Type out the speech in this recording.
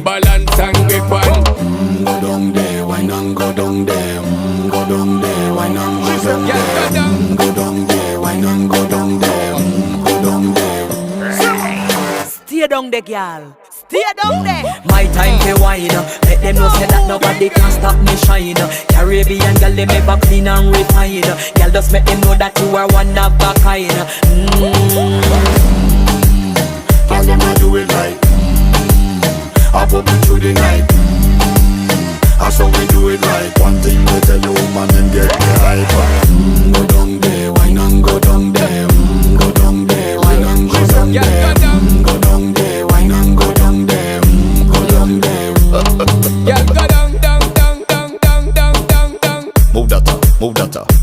balance and grip on. Go down there, why not go down there? Go down there, why not go down there? Go down there, why not go down there? Go down there. Stay down there, girl. Stay down there. My time to wine. Let them know say that nobody can stop me shine. Caribbean girl, they make up clean and refine. Girl, just make them know that you are one of a kind. Girl, them a do it right. I pop it through the night. That's how we do it right. One thing we tell you, woman, and get the hype. Go down there, why not go down there? Go down there, why not go down there? Go down there, why not go down there? Go down there. Yeah, go down, down, down, down, down, down, down, down. Move that up, move that up.